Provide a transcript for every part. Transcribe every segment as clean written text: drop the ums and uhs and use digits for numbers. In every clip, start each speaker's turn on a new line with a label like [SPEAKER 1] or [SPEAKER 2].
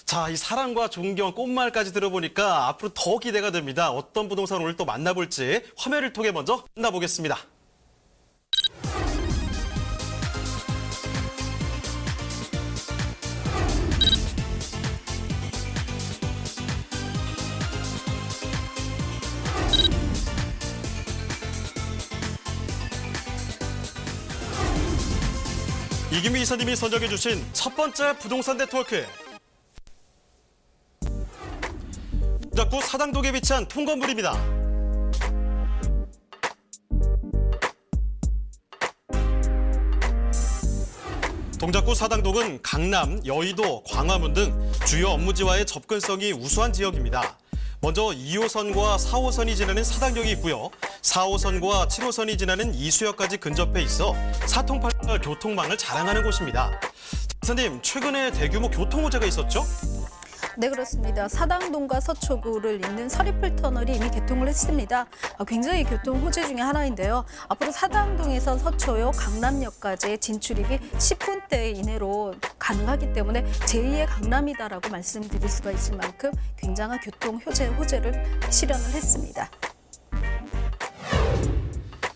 [SPEAKER 1] 자, 이 사랑과 존경, 꽃말까지 들어보니까 앞으로 더 기대가 됩니다. 어떤 부동산 오늘 또 만나볼지 화면을 통해 먼저 만나보겠습니다. 이김미 이사님이 선정해 주신 첫 번째 부동산 네트워크. 동작구 사당동에 위치한 통건물입니다. 동작구 사당동은 강남, 여의도, 광화문 등 주요 업무지와의 접근성이 우수한 지역입니다. 먼저 2호선과 4호선이 지나는 사당역이 있고요. 4호선과 7호선이 지나는 이수역까지 근접해 있어 사통팔달 교통망을 자랑하는 곳입니다. 이사님, 최근에 대규모 교통 호재가 있었죠?
[SPEAKER 2] 네, 그렇습니다. 사당동과 서초구를 잇는 서리풀 터널이 이미 개통을 했습니다. 굉장히 교통 호재 중에 하나인데요. 앞으로 사당동에서 서초역, 강남역까지의 진출입이 10분대 이내로 가능하기 때문에 제2의 강남이다라고 말씀드릴 수가 있을 만큼 굉장한 교통 호재를 실현을 했습니다.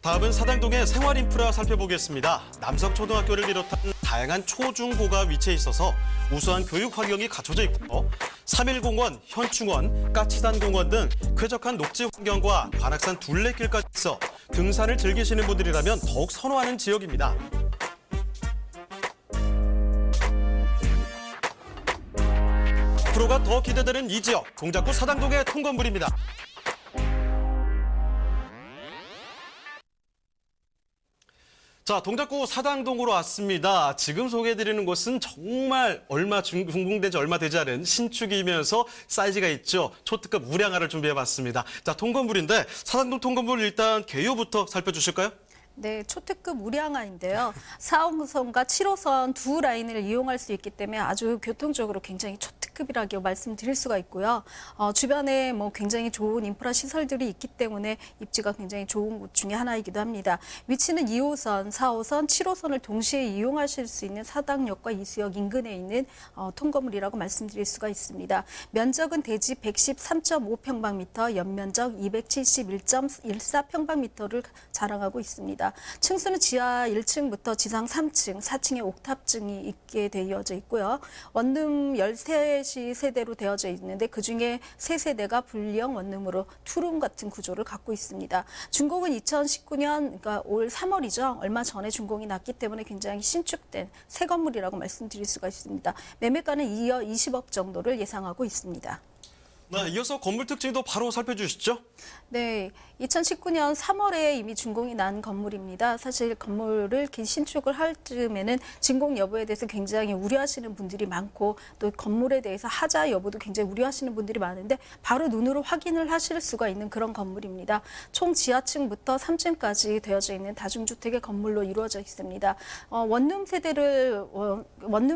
[SPEAKER 1] 다음은 사당동의 생활 인프라 살펴보겠습니다. 남석초등학교를 비롯한 다양한 초중고가 위치해 있어서 우수한 교육 환경이 갖춰져 있고 3.1공원, 현충원, 까치산공원 등 쾌적한 녹지 환경과 관악산 둘레길까지 있어 등산을 즐기시는 분들이라면 더욱 선호하는 지역입니다. 앞으로가 더 기대되는 이 지역, 동작구 사당동의 통건물입니다. 자, 동작구 사당동으로 왔습니다. 지금 소개해드리는 곳은 정말 준공된 지 얼마 되지 않은 신축이면서 사이즈가 있죠. 초특급 우량아를 준비해봤습니다. 자, 통건물인데 사당동 통건물 일단 개요부터 살펴주실까요?
[SPEAKER 2] 네, 초특급 우량아인데요. 4호선과 7호선 두 라인을 이용할 수 있기 때문에 아주 교통적으로 굉장히 초특급이라고 말씀드릴 수가 있고요. 주변에 굉장히 좋은 인프라 시설들이 있기 때문에 입지가 굉장히 좋은 곳 중에 하나이기도 합니다. 위치는 2호선, 4호선, 7호선을 동시에 이용하실 수 있는 사당역과 이수역 인근에 있는 통건물이라고 말씀드릴 수가 있습니다. 면적은 대지 113.5평방미터, 연면적 271.14평방미터를 자랑하고 있습니다. 층수는 지하 1층부터 지상 3층, 4층에 옥탑층이 있게 되어져 있고요. 원룸 13세대로 되어져 있는데 그중에 3세대가 분리형 원룸으로 투룸 같은 구조를 갖고 있습니다. 준공은 2019년, 그러니까 올 3월이죠. 얼마 전에 준공이 났기 때문에 굉장히 신축된 새 건물이라고 말씀드릴 수가 있습니다. 매매가는 2억 20억 정도를 예상하고 있습니다.
[SPEAKER 1] 네, 이어서 건물 특징도 바로 살펴주시죠.
[SPEAKER 2] 네, 2019년 3월에 이미 준공이 난 건물입니다. 사실 건물을 신축을 할 즈음에는 준공 여부에 대해서 굉장히 우려하시는 분들이 많고 또 건물에 대해서 하자 여부도 굉장히 우려하시는 분들이 많은데 바로 눈으로 확인을 하실 수가 있는 그런 건물입니다. 총 지하층부터 3층까지 되어져 있는 다중주택의 건물로 이루어져 있습니다. 원룸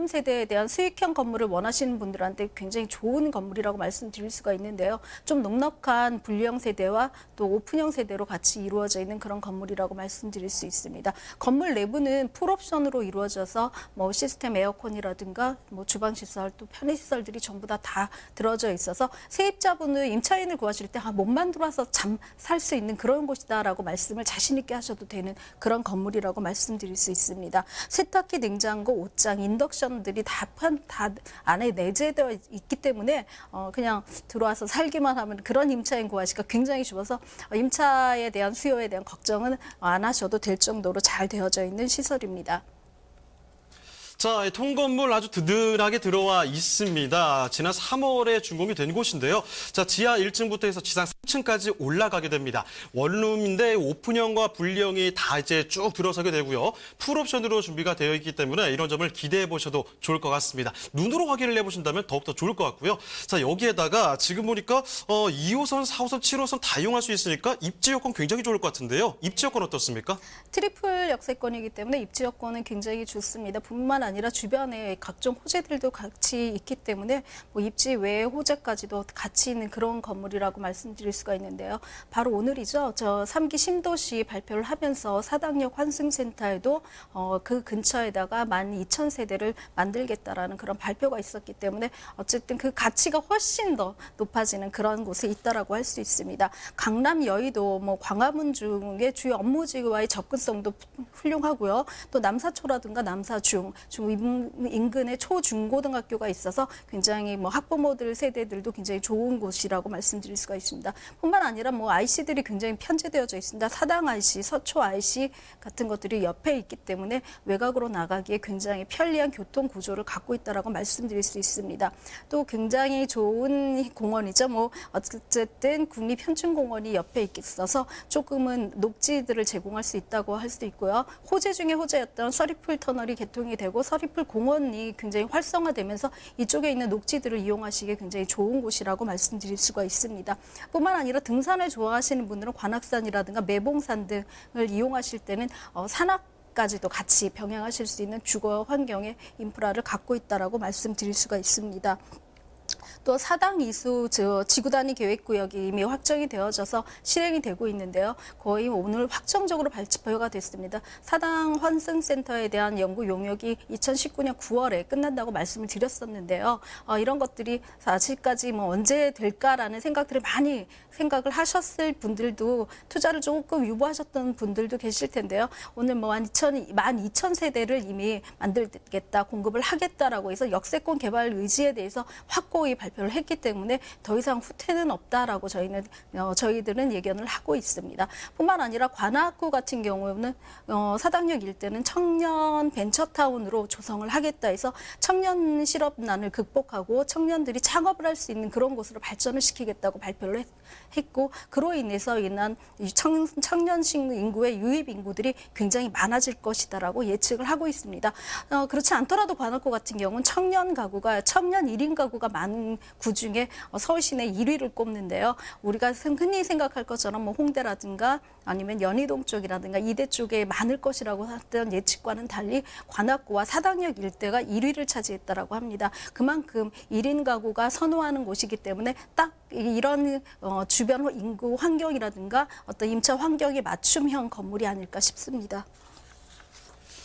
[SPEAKER 2] 세대에 대한 수익형 건물을 원하시는 분들한테 굉장히 좋은 건물이라고 말씀드릴 수가 있는데요. 좀 넉넉한 분리형 세대와 또 오픈형 세대로 같이 이루어져 있는 그런 건물이라고 말씀드릴 수 있습니다. 건물 내부는 풀옵션으로 이루어져서 시스템 에어컨이라든가 주방 시설 또 편의 시설들이 전부 다 들어져 있어서 세입자분은 임차인을 구하실 때 몸만 들어와서 살 수 있는 그런 곳이다라고 말씀을 자신 있게 하셔도 되는 그런 건물이라고 말씀드릴 수 있습니다. 세탁기, 냉장고, 옷장, 인덕션들이 다 안에 내재되어 있기 때문에 그냥 들어와서 살기만 하면 그런 임차인 구하시기가 굉장히 좋아서 임차에 대한 수요에 대한 걱정은 안 하셔도 될 정도로 잘 되어져 있는 시설입니다.
[SPEAKER 1] 자, 통건물 아주 든든하게 들어와 있습니다. 지난 3월에 준공이 된 곳인데요. 자, 지하 1층부터 해서 지상 3층까지 올라가게 됩니다. 원룸인데 오픈형과 분리형이 다 이제 쭉 들어서게 되고요. 풀옵션으로 준비가 되어 있기 때문에 이런 점을 기대해 보셔도 좋을 것 같습니다. 눈으로 확인을 해보신다면 더욱더 좋을 것 같고요. 자, 여기에다가 지금 보니까 2호선, 4호선, 7호선 다 이용할 수 있으니까 입지 여건 굉장히 좋을 것 같은데요. 입지 여건 어떻습니까?
[SPEAKER 2] 트리플 역세권이기 때문에 입지 여건은 굉장히 좋습니다. 뿐만 아니라 주변에 각종 호재들도 같이 있기 때문에 뭐 입지 외 호재까지도 같이 있는 그런 건물이라고 말씀드릴 수가 있는데요. 바로 오늘이죠. 저 3기 신도시 발표를 하면서 사당역 환승센터에도 그 근처에다가 12,000세대를 만들겠다라는 그런 발표가 있었기 때문에 어쨌든 그 가치가 훨씬 더 높아지는 그런 곳에 있다라고 할 수 있습니다. 강남 여의도 뭐 광화문 중에 주요 업무지와의 접근성도 훌륭하고요. 또 남사초라든가 남사중 인근에 초중고등학교가 있어서 굉장히 뭐 학부모들 세대들도 굉장히 좋은 곳이라고 말씀드릴 수가 있습니다. 뿐만 아니라 뭐 IC들이 굉장히 편제되어져 있습니다. 사당 IC, 서초 IC 같은 것들이 옆에 있기 때문에 외곽으로 나가기에 굉장히 편리한 교통 구조를 갖고 있다라고 말씀드릴 수 있습니다. 또 굉장히 좋은 공원이죠. 뭐 어쨌든 국립현충공원이 옆에 있어서 조금은 녹지들을 제공할 수 있다고 할 수도 있고요. 호재 중에 호재였던 서리풀 터널이 개통이 되고 서리풀 공원이 굉장히 활성화되면서 이쪽에 있는 녹지들을 이용하시기에 굉장히 좋은 곳이라고 말씀드릴 수가 있습니다. 뿐만 아니라 등산을 좋아하시는 분들은 관악산이라든가 매봉산 등을 이용하실 때는 산악까지도 같이 병행하실 수 있는 주거 환경의 인프라를 갖고 있다라고 말씀드릴 수가 있습니다. 또 사당 이수 지구 단위 계획 구역이 이미 확정이 되어져서 실행이 되고 있는데요. 거의 오늘 확정적으로 발표가 됐습니다. 사당 환승센터에 대한 연구 용역이 2019년 9월에 끝난다고 말씀을 드렸었는데요. 이런 것들이 아직까지 뭐 언제 될까라는 생각들을 많이 생각을 하셨을 분들도 투자를 조금 유보하셨던 분들도 계실 텐데요. 오늘 뭐 12,000세대를 이미 만들겠다, 공급을 하겠다라고 해서 역세권 개발 의지에 대해서 확고히 발표를 했기 때문에 더 이상 후퇴는 없다라고 저희들은 예견을 하고 있습니다. 뿐만 아니라 관악구 같은 경우는 사당역 일대는 청년 벤처타운으로 조성을 하겠다 해서 청년 실업난을 극복하고 청년들이 창업을 할 수 있는 그런 곳으로 발전을 시키겠다고 발표를 했고 그로 인해서 인한 청년 인구의 유입 인구들이 굉장히 많아질 것이다라고 예측을 하고 있습니다. 그렇지 않더라도 관악구 같은 경우는 청년 1인 가구가 많은 구 중에 서울 시내 1위를 꼽는데요. 우리가 흔히 생각할 것처럼 뭐 홍대라든가 아니면 연희동 쪽이라든가 이대 쪽에 많을 것이라고 했던 예측과는 달리 관악구와 사당역 일대가 1위를 차지했다라고 합니다. 그만큼 1인 가구가 선호하는 곳이기 때문에 딱 이런 주변 인구 환경이라든가 어떤 임차 환경에 맞춤형 건물이 아닐까 싶습니다.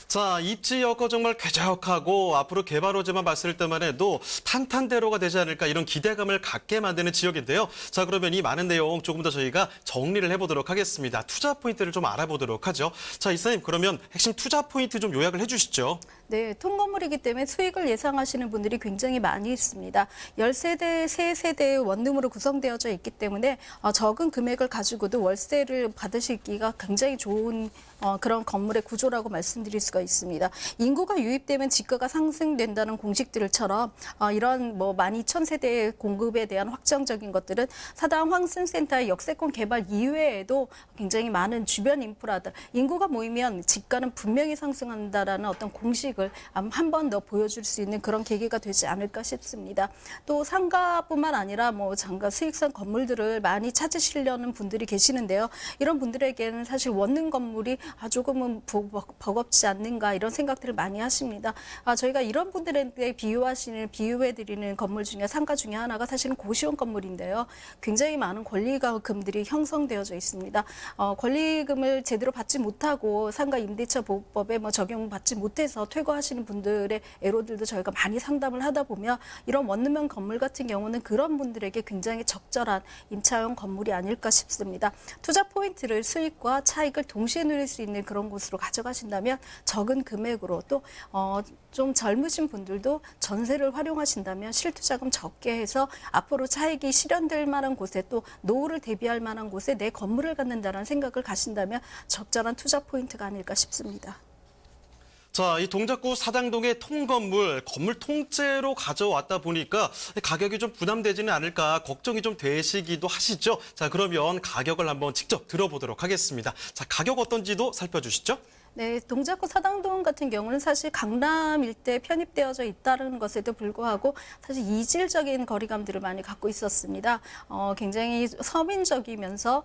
[SPEAKER 1] 자, 입지 여건 정말 쾌적하고 앞으로 개발 호재만 봤을 때만 해도 탄탄대로가 되지 않을까 이런 기대감을 갖게 만드는 지역인데요. 자, 그러면 이 많은 내용 조금 더 저희가 정리를 해보도록 하겠습니다. 투자 포인트를 좀 알아보도록 하죠. 자, 이사님 그러면 핵심 투자 포인트 좀 요약을 해주시죠.
[SPEAKER 2] 네, 통건물이기 때문에 수익을 예상하시는 분들이 굉장히 많이 있습니다. 10세대, 3세대의 원룸으로 구성되어져 있기 때문에 적은 금액을 가지고도 월세를 받으시기가 굉장히 좋은 그런 건물의 구조라고 말씀드릴 수가 있습니다. 인구가 유입되면 지가가 상승된다는 공식들처럼 이런 뭐 12,000세대의 공급에 대한 확정적인 것들은 사당 환승센터의 역세권 개발 이외에도 굉장히 많은 주변 인프라들, 인구가 모이면 지가는 분명히 상승한다라는 어떤 공식을 한 번 더 보여줄 수 있는 그런 계기가 되지 않을까 싶습니다. 또 상가뿐만 아니라 뭐 장가 수익성 건물들을 많이 찾으시려는 분들이 계시는데요. 이런 분들에게는 사실 원룸 건물이 조금은 버겁지 않는가 이런 생각들을 많이 하십니다. 저희가 이런 분들에게 비유해드리는 건물 중에 상가 중에 하나가 사실은 고시원 건물인데요. 굉장히 많은 권리금들이 형성되어져 있습니다. 권리금을 제대로 받지 못하고 상가 임대차 보호법에 적용받지 못해서 퇴거하시는 분들의 애로들도 저희가 많이 상담을 하다 보면 이런 원룸형 건물 같은 경우는 그런 분들에게 굉장히 적절한 임차형 건물이 아닐까 싶습니다. 투자 포인트를 수익과 차익을 동시에 누릴 수 있는 그런 곳으로 가져가신다면 적은 금액으로 또 좀 젊으신 분들도 전세를 활용하신다면 실투자금 적게 해서 앞으로 차익이 실현될 만한 곳에 또 노후를 대비할 만한 곳에 내 건물을 갖는다는 생각을 가신다면 적절한 투자 포인트가 아닐까 싶습니다.
[SPEAKER 1] 자, 이 동작구 사당동의 통건물, 건물 통째로 가져왔다 보니까 가격이 좀 부담되지는 않을까 걱정이 좀 되시기도 하시죠? 자, 그러면 가격을 한번 직접 들어보도록 하겠습니다. 자, 가격 어떤지도 살펴주시죠.
[SPEAKER 2] 네, 동작구 사당동 같은 경우는 사실 강남 일대에 편입되어져 있다는 것에도 불구하고 사실 이질적인 거리감들을 많이 갖고 있었습니다. 굉장히 서민적이면서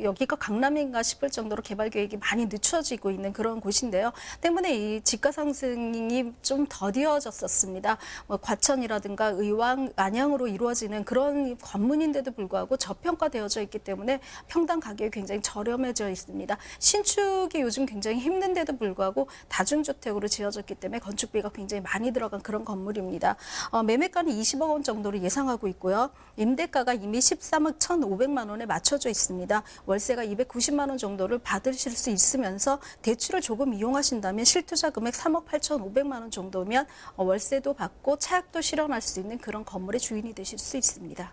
[SPEAKER 2] 여기가 강남인가 싶을 정도로 개발 계획이 많이 늦춰지고 있는 그런 곳인데요. 때문에 이 집가 상승이 좀 더디어졌었습니다. 과천이라든가 의왕, 안양으로 이루어지는 그런 관문인데도 불구하고 저평가되어져 있기 때문에 평당 가격이 굉장히 저렴해져 있습니다. 신축이 요즘 굉장히 힘든데도 불구하고 다중주택으로 지어졌기 때문에 건축비가 굉장히 많이 들어간 그런 건물입니다. 매매가는 20억 원 정도를 예상하고 있고요. 임대가가 이미 13억 1,500만 원에 맞춰져 있습니다. 월세가 290만 원 정도를 받으실 수 있으면서 대출을 조금 이용하신다면 실투자 금액 3억 8,500만 원 정도면 월세도 받고 차익도 실현할 수 있는 그런 건물의 주인이 되실 수 있습니다.